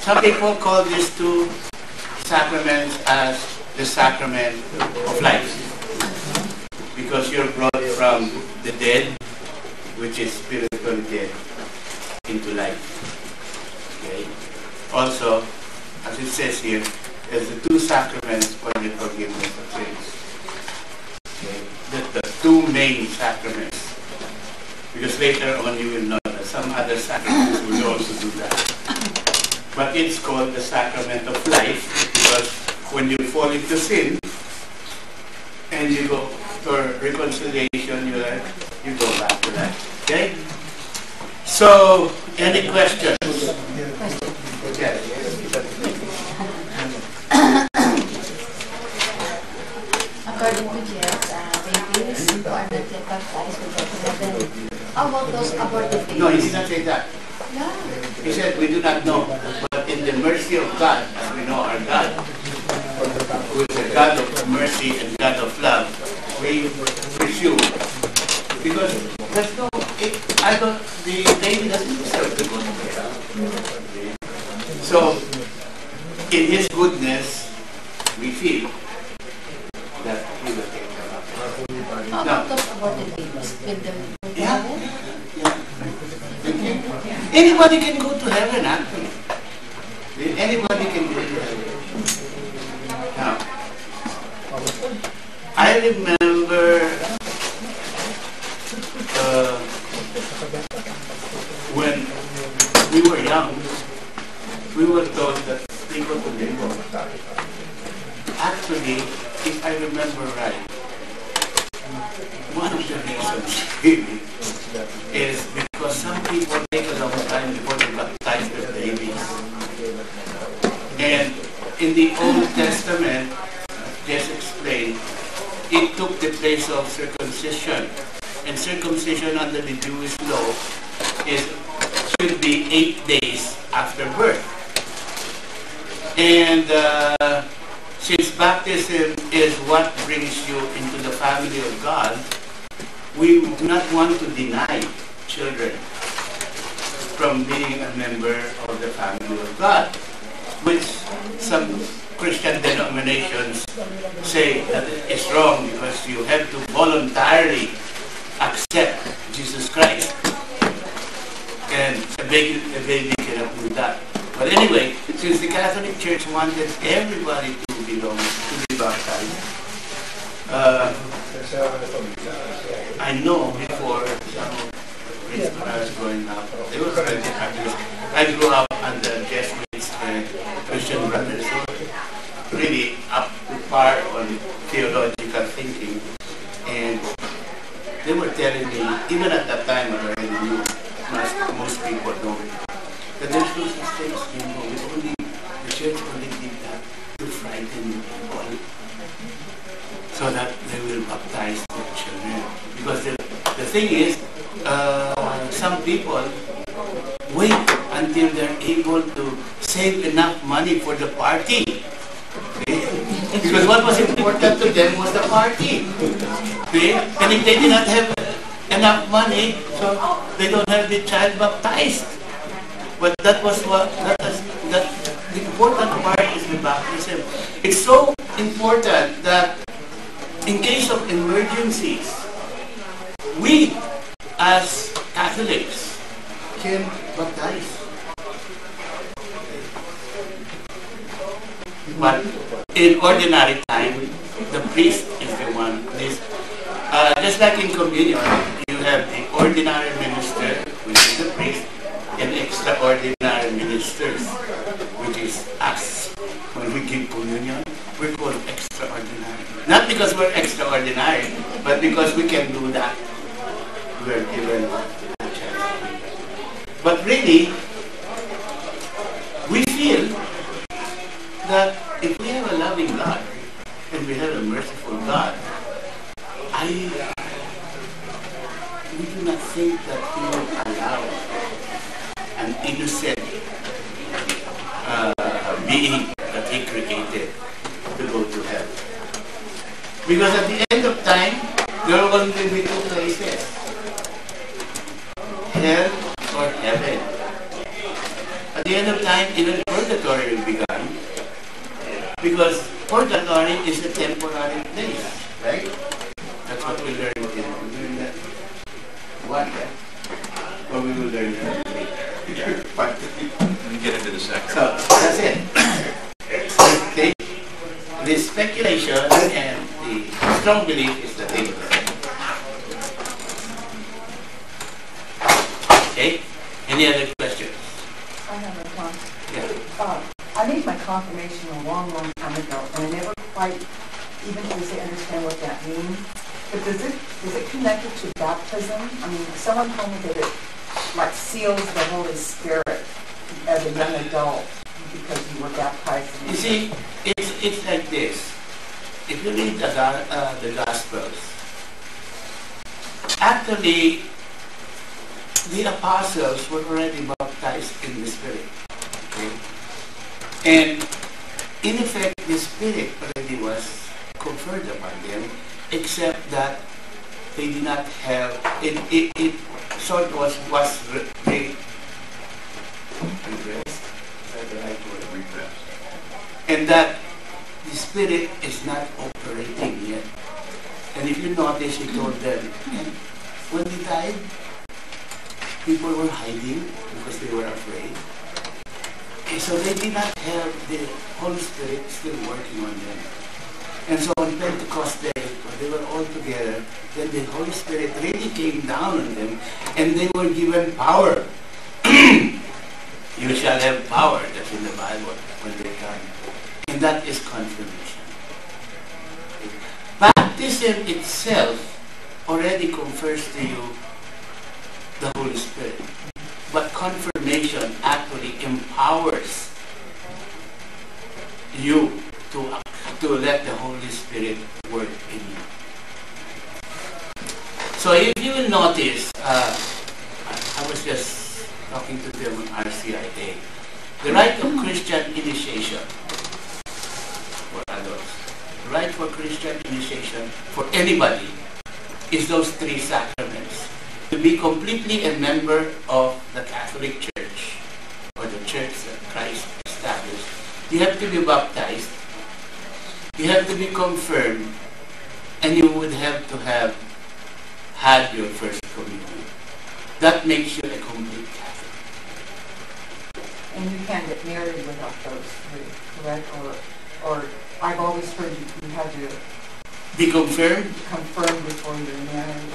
Some people call these two sacraments as the sacrament of life, because you're brought from the dead, which is spiritually dead, into life. Okay. Also, as it says here, there's the two sacraments for the forgiveness of sins. Okay. The two main sacraments. Because later on you will know that some other sacraments will also do that. But it's called the sacrament of life because when you fall into sin and you go for reconciliation, you go back to that. Okay? So, any questions? Okay. According to Jesus, babies who are not yet baptized will go to heaven. How about those aborted babies? No, he did not say that. Yeah. He said we do not know. But in the mercy of God, as we know our God, who is a God of mercy and God of love, we presume. Because there's no, the baby doesn't deserve to go to heaven. So, in His goodness, we feel that He will take care of it. How about those aborted babies? Will they go to heaven? Anybody can go to heaven, actually. Anybody can go to heaven. Now, I remember when we were young, we were told that people could limbo. Actually, if I remember right, one of the reasons really is because some people take a long time before they baptize their babies. And in the Old Testament, just explained, it took the place of circumcision. And circumcision under the Jewish law should be 8 days after birth. And since baptism is what brings you into the family of God, we do not want to deny children from being a member of the family of God, which some Christian denominations say that it's wrong because you have to voluntarily accept Jesus Christ. And a baby cannot do that. But anyway, since the Catholic Church wanted everybody to belong, to be baptized, I know before when I was growing up, they were very Catholic. I grew up under Jesuits and Christian brothers, so really up to par on theological thinking. And they were telling me, even at that time I already knew, most people don't, that there's no such thing as limbo. The church only did that to frighten people so that they will baptize their children. Because the thing is, some people wait until they're able to save enough money for the party. Okay? Because what was important to them was the party. Okay? And if they did not have enough money, so they don't have the child baptized. But that was the important part is the baptism. It's so important that in case of emergencies, we as Catholics can baptize. But in ordinary time, the priest is the one. Just like in communion, you have the ordinary minister, which is the priest, and extraordinary ministers, which is us. When we give communion, we're called extraordinary. Not because we're extraordinary, but because we can do that. We're given a chance. But really, we feel that if we have a loving God, and we have a merciful God, we do not think that He will allow an innocent being that He created to go to hell. Because at the end of time, there will only be two places: hell or heaven. At the end of time, even purgatory will be gone. Because purgatory is a temporary place, right? That's what we learned in that one, or we will learn that later. But We get into the second. so that's it. Okay. The speculation and the strong belief is the thing. Okay. Any other questions? I have a one. Yeah. I made my confirmation a long, long time ago, and I never quite even to say understand what that means. But is it connected to baptism? I mean, someone told me that it like seals the Holy Spirit as a young adult because you were baptized. You see, it's like this. If you read the Gospels, actually, the apostles were already baptized in the Spirit. Okay? And in effect, the Spirit already was conferred upon them, except that they did not have it sort of was repressed. Is that the right word? Repressed. And that the Spirit is not operating yet. And if you notice, he told them, and when they died, people were hiding because they were afraid. And so they did not have the Holy Spirit still working on them. And so on Pentecost Day, when they were all together, then the Holy Spirit really came down on them, and they were given power. You shall have power, that's in the Bible, when they come. And that is confirmation. Baptism itself already confers to you the Holy Spirit. But confirmation actually empowers you to let the Holy Spirit work in you. So if you will notice, I was just talking to them on RCIA, the rite of Christian initiation for adults, the rite for Christian initiation for anybody is those three sacraments. To be completely a member of the Catholic Church, or the church that Christ established, you have to be baptized, you have to be confirmed, and you would have to have had your first communion. That makes you a complete Catholic. And you can't get married without those three, correct? Or I've always heard you have to Be confirmed? confirm before you're married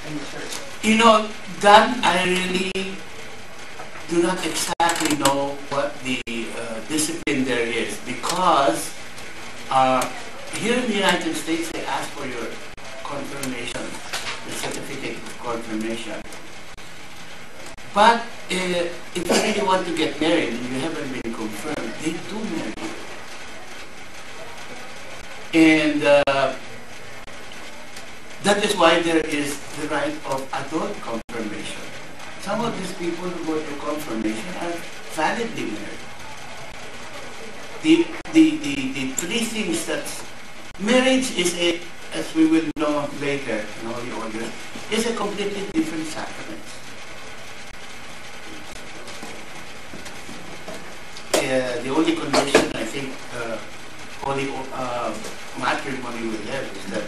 in the church. You know, that I really do not exactly know what the discipline there is, because here in the United States they ask for your confirmation, the certificate of confirmation. But if you really want to get married and you haven't been confirmed, they do marry you. And that is why there is the rite of adult confirmation. Some of these people who go to confirmation are validly married. The three things that marriage is a, as we will know later in all the orders, is a completely different sacrament. The only condition I think holy matrimony will have is that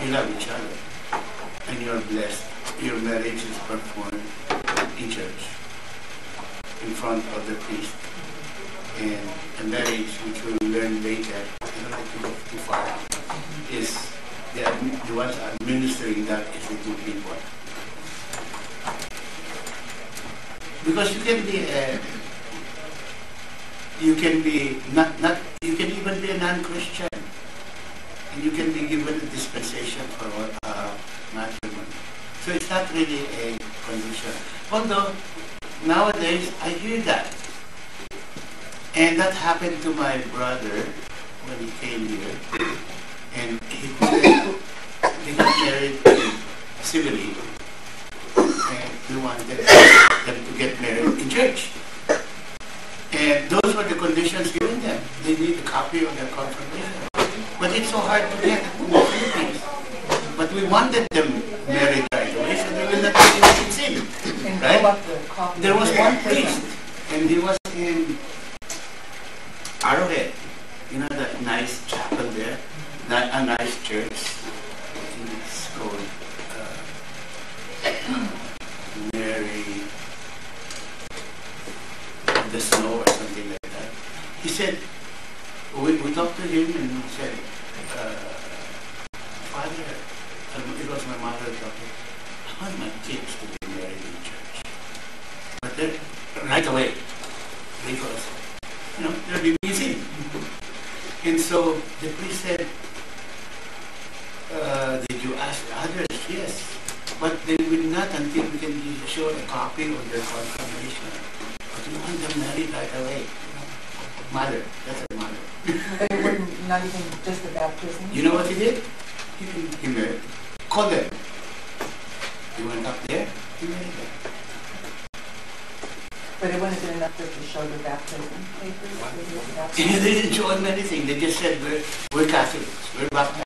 you love each other and you are blessed. Your marriage is performed in church in front of the priest. And a marriage, which we will learn later, I don't like to go too far, is the ones administering that is the two people. Because you can even be a non-Christian, and you can be given a dispensation for matrimony. So it's not really a condition. Although nowadays I hear that, and that happened to my brother when he came here, and he got married civilly, and we wanted them to get married in church. And those were the conditions given them. They need a copy of their confirmation. But it's so hard to get in the Philippines. But we wanted them married right away, so they will not be in sin. Right? There was one priest, and he was in the snow or something like that. He said, we talked to him and he said, Father, it was my mother talking, I want my kids to be married in church. But then, right away, because, they'll be busy. And so the priest said, did you ask others? Yes. But they will not until we can show a copy of their confirmation. But we want them married right away. Mother, that's a mother. But it wouldn't, not even just the baptism? You know what he did? He married. Called them. He went up there, he married them. But it wouldn't have been enough just to show the baptism papers? They didn't show him anything. They just said, we're Catholics. We're baptized.